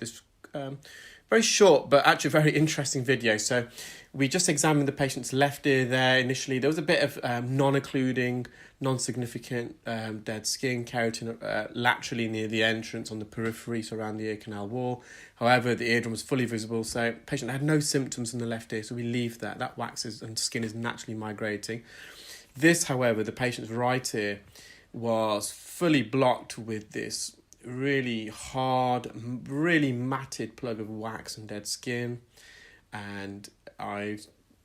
this very short but actually very interesting video. So we just examined the patient's left ear there. Initially there was a bit of non-occluding, non-significant dead skin, keratin laterally near the entrance on the periphery, so around the ear canal wall. However, the eardrum was fully visible, so the patient had no symptoms in the left ear, so we leave that wax and skin is naturally migrating. This, however, the patient's right ear was fully blocked with this really hard, really matted plug of wax and dead skin, and I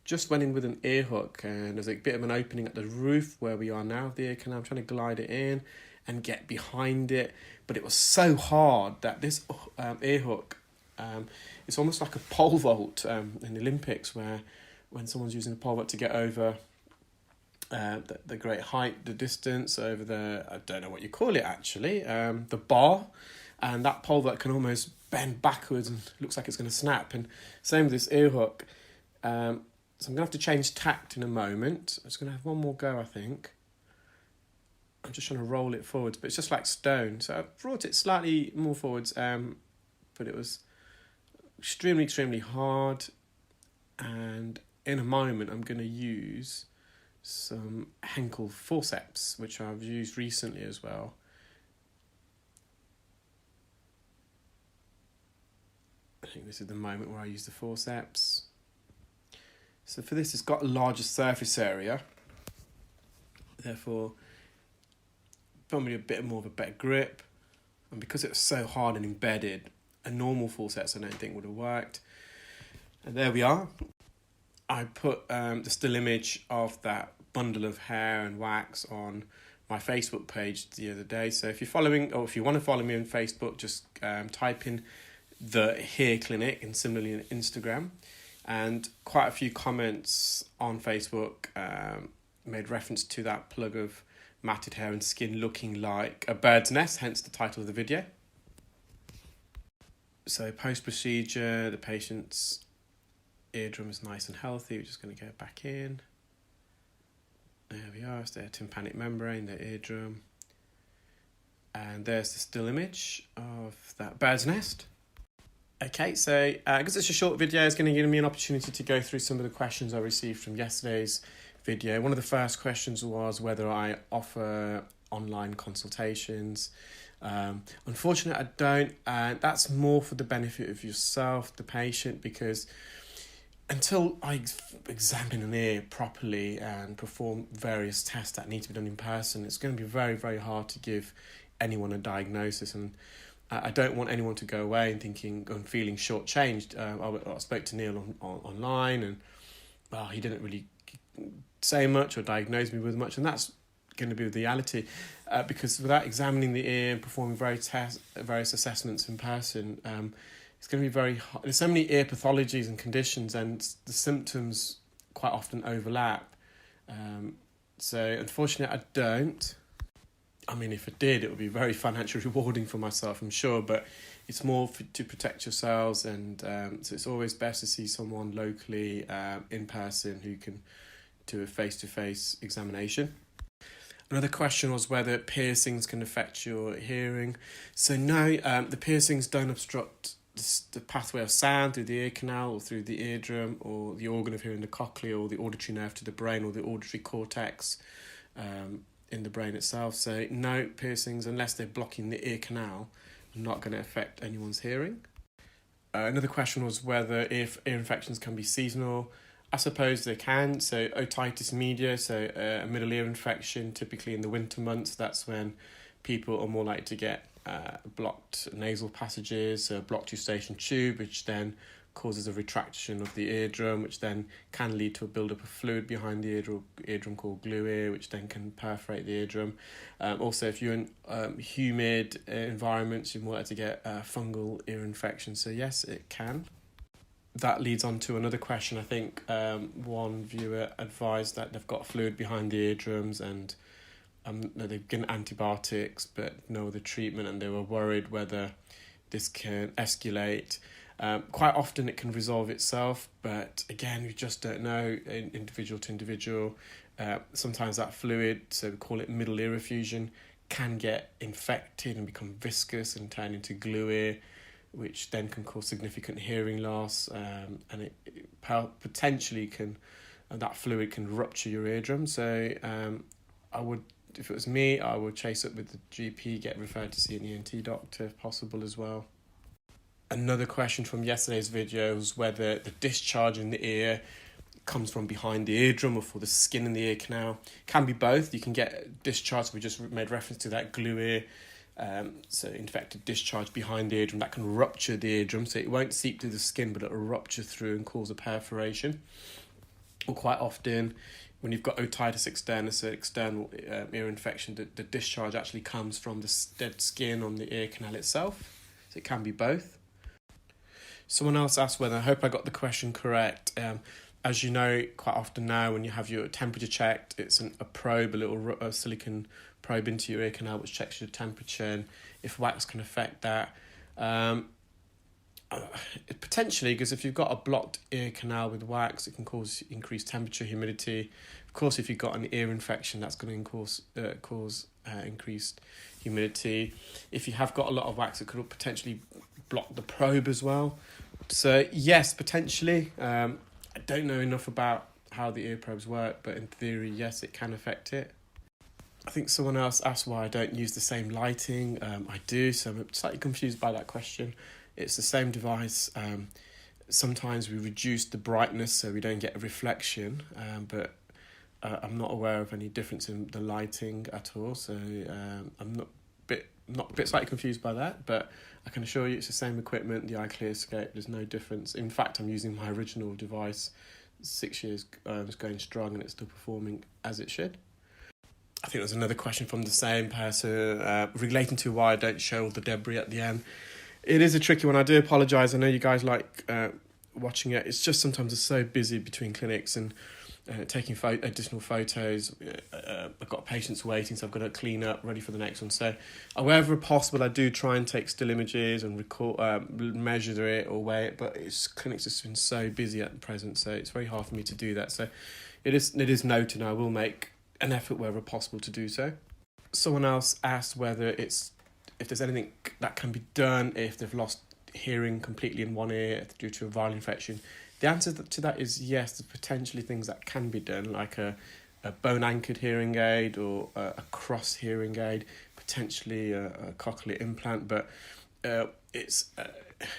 just went in with an ear hook, and there's a bit of an opening at the roof where we are now of the ear canal. I'm trying to glide it in and get behind it, but it was so hard that this ear hook, it's almost like a pole vault in the Olympics, where when someone's using a pole vault to get over the great height, the distance over the, I don't know what you call it actually, the bar, and that pole vault can almost bend backwards and looks like it's going to snap. And same with this ear hook. So I'm going to have to change tact in a moment. I'm just going to have one more go, I think. I'm just trying to roll it forwards, but it's just like stone. So I've brought it slightly more forwards, but it was extremely hard. And in a moment, I'm going to use some Henkel forceps, which I've used recently as well. I think this is the moment where I use the forceps. So for this, it's got a larger surface area, therefore probably a bit more of a better grip, and because it was so hard and embedded, a normal forceps I don't think would have worked. And there we are. I put the still image of that bundle of hair and wax on my Facebook page the other day. So if you're following, or if you want to follow me on Facebook, just type in the hair clinic, and similarly on Instagram. And quite a few comments on Facebook made reference to that plug of matted hair and skin looking like a bird's nest, hence the title of the video. So post-procedure, the patient's eardrum is nice and healthy. We're just going to go back in. There we are, it's their tympanic membrane, their eardrum. And there's the still image of that bird's nest. Okay, so because it's a short video, it's going to give me an opportunity to go through some of the questions I received from yesterday's video. One of the first questions was whether I offer online consultations. Unfortunately, I don't, and that's more for the benefit of yourself, the patient, because until I examine an ear properly and perform various tests that need to be done in person, it's going to be very hard to give anyone a diagnosis. And I don't want anyone to go away and feeling shortchanged. I spoke to Neil online, and he didn't really say much or diagnose me with much, and that's going to be the reality, because without examining the ear and performing various assessments in person, it's going to be very hard. There's so many ear pathologies and conditions, and the symptoms quite often overlap. So unfortunately, I don't. I mean, if I did, it would be very financially rewarding for myself, I'm sure, but it's more to protect yourselves, and so it's always best to see someone locally in person who can do a face-to-face examination. Another question was whether piercings can affect your hearing. So no, the piercings don't obstruct the pathway of sound through the ear canal or through the eardrum or the organ of hearing, the cochlea, or the auditory nerve to the brain, or the auditory cortex in the brain itself. So no piercings, unless they're blocking the ear canal, are not going to affect anyone's hearing. Another question was whether if ear infections can be seasonal. I suppose they can. So otitis media, so a middle ear infection, typically in the winter months, that's when people are more likely to get blocked nasal passages, so a blocked eustachian tube, which then causes a retraction of the eardrum, which then can lead to a buildup of fluid behind the eardrum called glue ear, which then can perforate the eardrum. Also, if you're in humid environments, you're more likely to get fungal ear infection. So yes, it can. That leads on to another question. I think one viewer advised that they've got fluid behind the eardrums, and they've given antibiotics but no other treatment, and they were worried whether this can escalate. Quite often it can resolve itself, but again, we just don't know, individual to individual. Sometimes that fluid, so we call it middle ear effusion, can get infected and become viscous and turn into glue ear, which then can cause significant hearing loss, and it potentially can, that fluid can rupture your eardrum. So I would, if it was me, I would chase up with the GP, get referred to see an ENT doctor if possible as well. Another question from yesterday's video was whether the discharge in the ear comes from behind the eardrum or for the skin in the ear canal. Can be both. You can get discharge, we just made reference to that glue ear, so infected discharge behind the eardrum that can rupture the eardrum, so it won't seep through the skin but it'll rupture through and cause a perforation. Or quite often when you've got otitis externa, so external ear infection, the discharge actually comes from the dead skin on the ear canal itself, so it can be both. Someone else asked whether, I hope I got the question correct, as you know, quite often now when you have your temperature checked, it's a probe, a little silicone probe into your ear canal which checks your temperature, and if wax can affect that. Potentially, because if you've got a blocked ear canal with wax, it can cause increased temperature, humidity. Of course, if you've got an ear infection, that's going to cause increased humidity. If you have got a lot of wax, it could potentially block the probe as well. So yes, potentially. I don't know enough about how the ear probes work, but in theory, yes, it can affect it. I think someone else asked why I don't use the same lighting. I do, so I'm slightly confused by that question. It's the same device. Sometimes we reduce the brightness so we don't get a reflection, but I'm not aware of any difference in the lighting at all. So I'm not a bit slightly confused by that, but I can assure you it's the same equipment, the iClearScope, there's no difference. In fact, I'm using my original device, 6 years, it's going strong and it's still performing as it should. I think there's another question from the same person relating to why I don't show all the debris at the end. It is a tricky one, I do apologise, I know you guys like watching it, it's just sometimes it's so busy between clinics and taking additional photos. I've got patients waiting, so I've got to clean up, ready for the next one. So wherever possible, I do try and take still images and record, measure it or weigh it, but clinics just been so busy at present, so it's very hard for me to do that. So it is noted, and I will make an effort wherever possible to do so. Someone else asked if there's anything that can be done if they've lost hearing completely in one ear due to a viral infection. The answer to that is yes, there's potentially things that can be done, like a bone-anchored hearing aid or a cross hearing aid, potentially a cochlear implant, but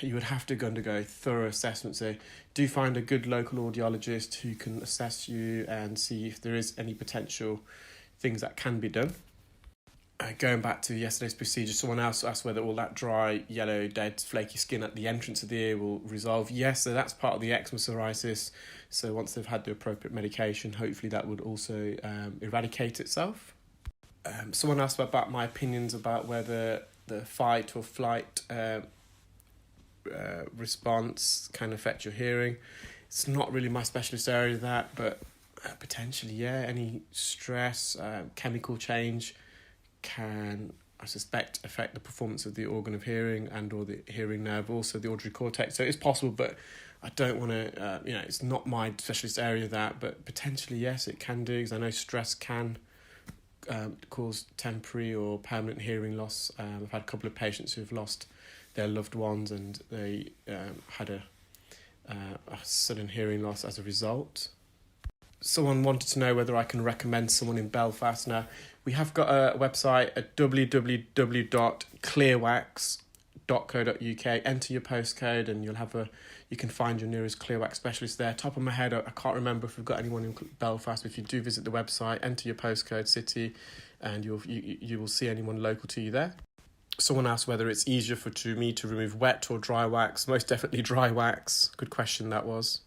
you would have to undergo a thorough assessment. So do find a good local audiologist who can assess you and see if there is any potential things that can be done. Going back to yesterday's procedure, someone else asked whether all that dry, yellow, dead, flaky skin at the entrance of the ear will resolve. Yes, so that's part of the eczema psoriasis. So once they've had the appropriate medication, hopefully that would also eradicate itself. Someone asked about my opinions about whether the fight or flight response can affect your hearing. It's not really my specialist area, that, but potentially, yeah, any stress, chemical change can, I suspect, affect the performance of the organ of hearing and or the hearing nerve, also the auditory cortex. So it's possible, but I don't want to, it's not my specialist area, that, but potentially, yes, it can do, because I know stress can cause temporary or permanent hearing loss. I've had a couple of patients who've lost their loved ones and they had a sudden hearing loss as a result. Someone wanted to know whether I can recommend someone in Belfast. Now, we have got a website at www.clearwax.co.uk. Enter your postcode and you can find your nearest Clearwax specialist there. Top of my head, I can't remember if we've got anyone in Belfast. If you do visit the website, enter your postcode, city, and you will see anyone local to you there. Someone asked whether it's easier for me to remove wet or dry wax. Most definitely dry wax. Good question that was.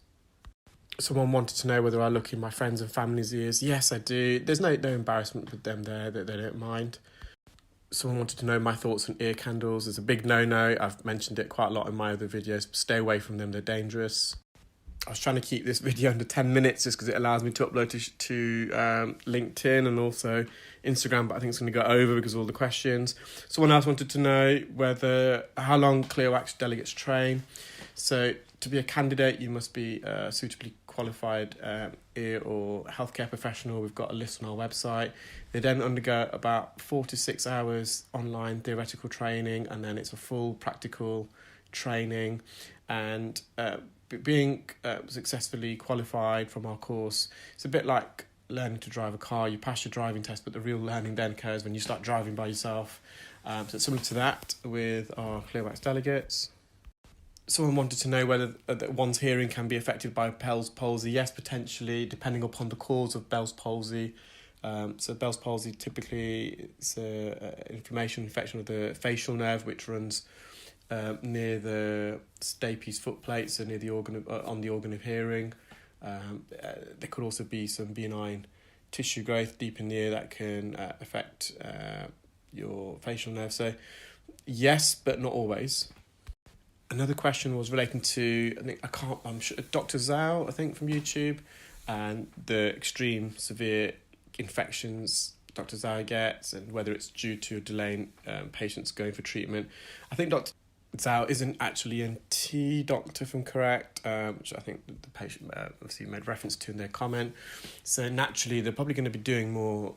Someone wanted to know whether I look in my friends and family's ears. Yes, I do. There's no embarrassment with them there, that they don't mind. Someone wanted to know my thoughts on ear candles. It's a big no-no. I've mentioned it quite a lot in my other videos. Stay away from them, they're dangerous. I was trying to keep this video under 10 minutes just because it allows me to upload to LinkedIn and also Instagram, but I think it's going to go over because of all the questions. Someone else wanted to know how long Clearwax delegates train. So to be a candidate, you must be a suitably qualified ear or healthcare professional. We've got a list on our website. They then undergo about 4 to 6 hours online theoretical training, and then it's a full practical training, and being successfully qualified from our course. It's a bit like learning to drive a car. You pass your driving test, but the real learning then occurs when you start driving by yourself. So it's similar to that with our earwax delegates. Someone wanted to know whether one's hearing can be affected by Bell's palsy. Yes, potentially, depending upon the cause of Bell's palsy. So Bell's palsy typically is inflammation, infection of the facial nerve, which runs near the stapes foot plate, so near the organ on the organ of hearing. There could also be some benign tissue growth deep in the ear that can affect your facial nerve. So yes, but not always. Another question was relating to, I'm sure, Dr. Zhao, I think, from YouTube, and the extreme severe infections Dr. Zhao gets, and whether it's due to a delay in patients going for treatment. I think Dr. Zhao isn't actually an ENT doctor, if I'm correct, which I think the patient obviously made reference to in their comment. So naturally, they're probably going to be doing more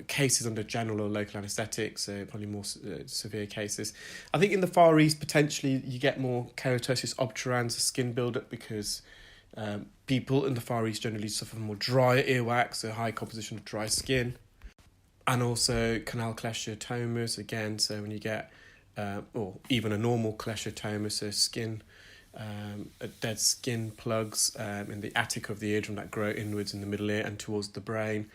cases under general or local anaesthetic, so probably more severe cases. I think in the Far East, potentially, you get more keratosis obturans, skin build-up, because people in the Far East generally suffer from more dry earwax, so high composition of dry skin, and also canal cholesteatomas, again, so when you get, or even a normal cholesteatoma, so skin, dead skin plugs in the attic of the eardrum that grow inwards in the middle ear and towards the brain.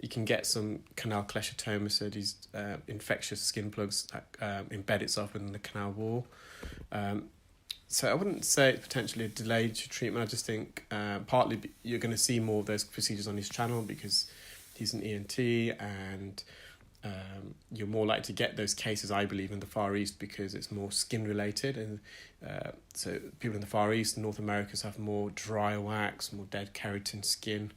You can get some canal cholesteatoma, so these infectious skin plugs that embed itself within the canal wall. So I wouldn't say it's potentially a delay to treatment. I just think partly you're going to see more of those procedures on his channel because he's an ENT, and you're more likely to get those cases, I believe, in the Far East because it's more skin related. And so people in the Far East and North America have more dry wax, more dead keratin skin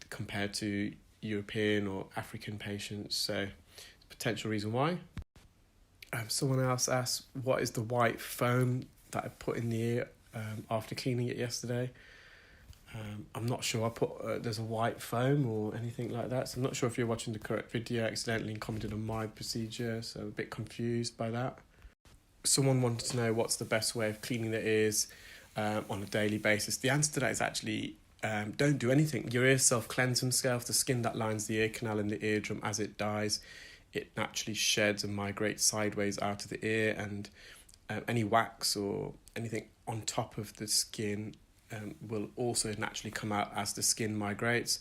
compared to European or African patients, so potential reason why. Someone else asked, what is the white foam that I put in the ear after cleaning it yesterday? I'm not sure I put there's a white foam or anything like that, so I'm not sure if you're watching the correct video accidentally and commented on my procedure, so I'm a bit confused by that. Someone wanted to know what's the best way of cleaning their ears on a daily basis. The answer to that is actually don't do anything. Your ears self-cleanse themselves. The skin that lines the ear canal and the eardrum, as it dies, it naturally sheds and migrates sideways out of the ear, and any wax or anything on top of the skin will also naturally come out as the skin migrates.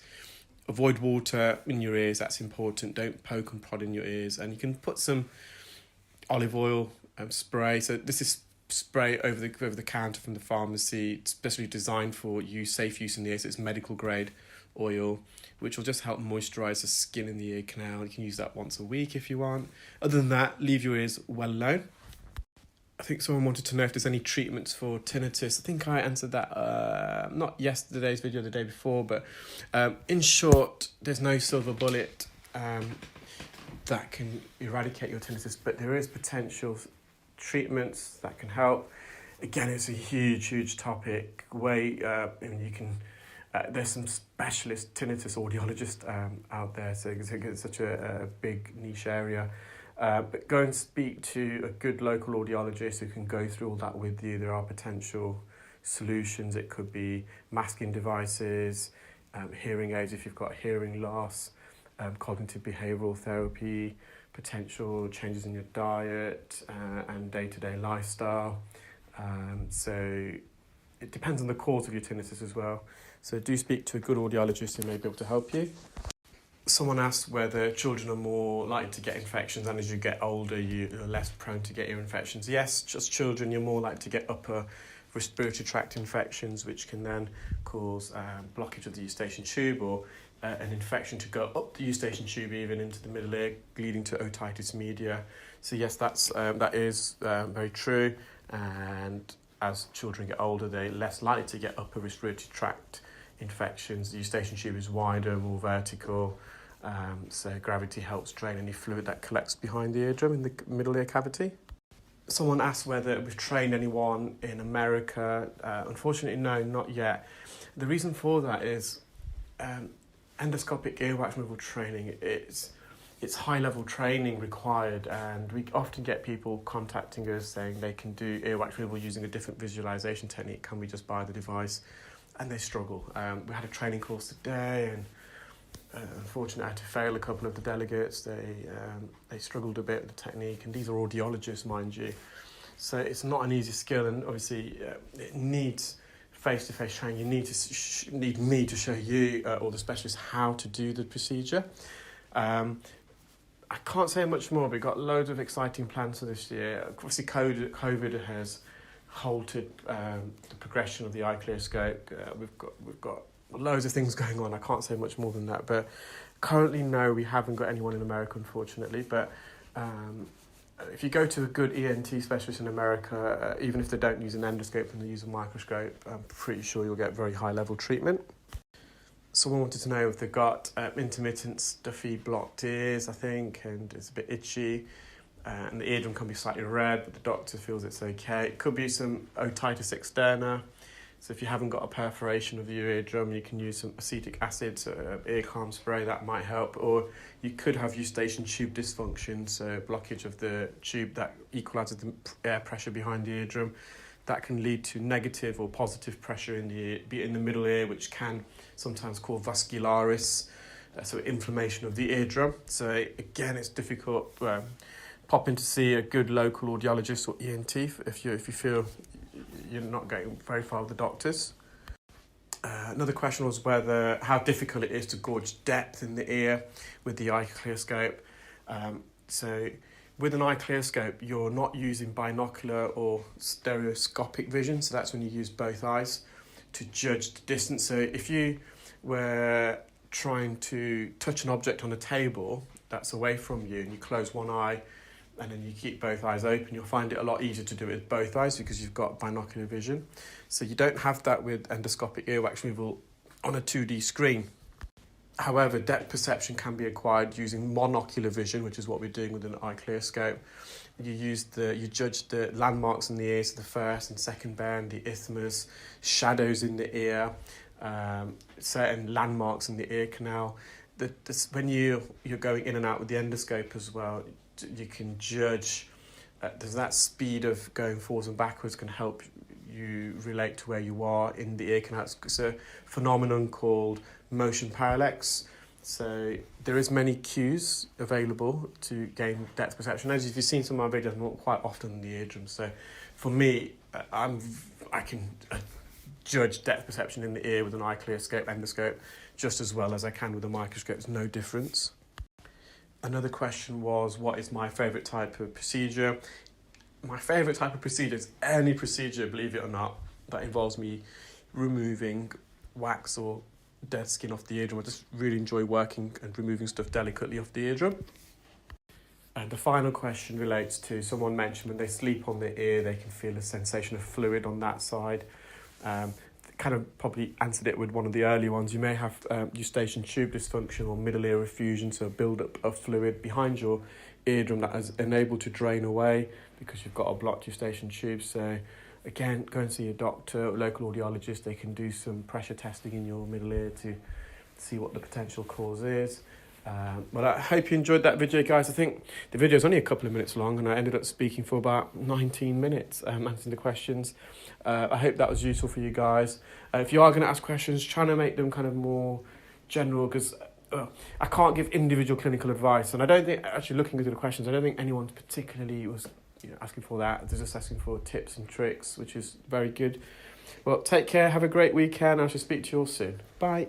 Avoid water in your ears, that's important. Don't poke and prod in your ears, and you can put some olive oil spray. So this is spray over the counter from the pharmacy, especially designed for safe use in the ear. So it's medical grade oil, which will just help moisturize the skin in the ear canal. You can use that once a week if you want. Other than that, leave your ears well alone. I think someone wanted to know if there's any treatments for tinnitus. I think I answered that not yesterday's video, the day before, but in short, there's no silver bullet that can eradicate your tinnitus, but there is potential treatments that can help. Again, it's a huge topic. You can there's some specialist tinnitus audiologists out there, so it's such a big niche area. But go and speak to a good local audiologist who can go through all that with you. There are potential solutions. It could be masking devices, hearing aids if you've got hearing loss, cognitive behavioural therapy, potential changes in your diet and day-to-day lifestyle. So it depends on the cause of your tinnitus as well. So do speak to a good audiologist who may be able to help you. Someone asked whether children are more likely to get infections, and as you get older, you're less prone to get ear infections. Yes, just children, you're more likely to get upper respiratory tract infections, which can then cause blockage of the eustachian tube, or an infection to go up the eustachian tube, even into the middle ear, leading to otitis media. So yes, that is very true. And as children get older, they're less likely to get upper respiratory tract infections. The eustachian tube is wider, more vertical, so gravity helps drain any fluid that collects behind the eardrum in the middle ear cavity. Someone asked whether we've trained anyone in America. Unfortunately, no, not yet. The reason for that is endoscopic earwax removal training. It's it's high-level training required, and we often get people contacting us saying they can do earwax removal using a different visualization technique. Can we just buy the device? And they struggle. We had a training course today, and unfortunately I had to fail a couple of the delegates. They struggled a bit with the technique, and these are audiologists, mind you. So it's not an easy skill, and obviously it needs face-to-face training. You need me to show you or the specialist how to do the procedure. I can't say much more. We've got loads of exciting plans for this year. Obviously, COVID has halted the progression of the iClear scope. We've got loads of things going on. I can't say much more than that. But currently, no, we haven't got anyone in America, unfortunately. But if you go to a good ENT specialist in America, even if they don't use an endoscope and they use a microscope, I'm pretty sure you'll get very high-level treatment. Someone wanted to know if they've got intermittent stuffy blocked ears, I think, and it's a bit itchy, and the eardrum can be slightly red, but the doctor feels it's okay. It could be some otitis externa. So if you haven't got a perforation of your eardrum, you can use some acetic acid, so ear calm spray, that might help. Or you could have eustachian tube dysfunction, so blockage of the tube that equalises the air pressure behind the eardrum. That can lead to negative or positive pressure in the ear, be it in the middle ear, which can sometimes cause vascularis, so inflammation of the eardrum. So again, it's difficult. Pop in to see a good local audiologist or ENT if you feel you're not getting very far with the doctors. Another question was how difficult it is to gauge depth in the ear with the iClear scope. So with an iClear scope, you're not using binocular or stereoscopic vision, so that's when you use both eyes to judge the distance. So if you were trying to touch an object on a table that's away from you and you close one eye and then you keep both eyes open, you'll find it a lot easier to do it with both eyes because you've got binocular vision. So you don't have that with endoscopic earwax removal on a 2D screen. However, depth perception can be acquired using monocular vision, which is what we're doing with an iClear scope. You judge the landmarks in the ear, so the first and second band, the isthmus, shadows in the ear, certain landmarks in the ear canal. When you're going in and out with the endoscope as well, you can judge. There's that speed of going forwards and backwards can help you relate to where you are in the ear canal. It's a phenomenon called motion parallax. So there is many cues available to gain depth perception. As if you've seen some of my videos, I'm not quite often in the eardrum. So for me, I can judge depth perception in the ear with an iClear scope, endoscope, just as well as I can with a microscope. There's no difference. Another question was, what is my favourite type of procedure? My favourite type of procedure is any procedure, believe it or not, that involves me removing wax or dead skin off the eardrum. I just really enjoy working and removing stuff delicately off the eardrum. And the final question relates to someone mentioned when they sleep on the ear, they can feel a sensation of fluid on that side. Kind of probably answered it with one of the early ones. You may have eustachian tube dysfunction or middle ear effusion, so a build-up of fluid behind your eardrum that is unable to drain away because you've got a blocked eustachian tube. So again, go and see a doctor or local audiologist. They can do some pressure testing in your middle ear to see what the potential cause is. Well, I hope you enjoyed that video, guys. I think the video is only a couple of minutes long and I ended up speaking for about 19 minutes answering the questions. I hope that was useful for you guys. If you are going to ask questions, trying to make them kind of more general, because I can't give individual clinical advice. And I don't think, actually looking into the questions, I don't think anyone particularly was asking for that. They're just asking for tips and tricks, which is very good. Well, take care, have a great weekend. I shall speak to you all soon. Bye.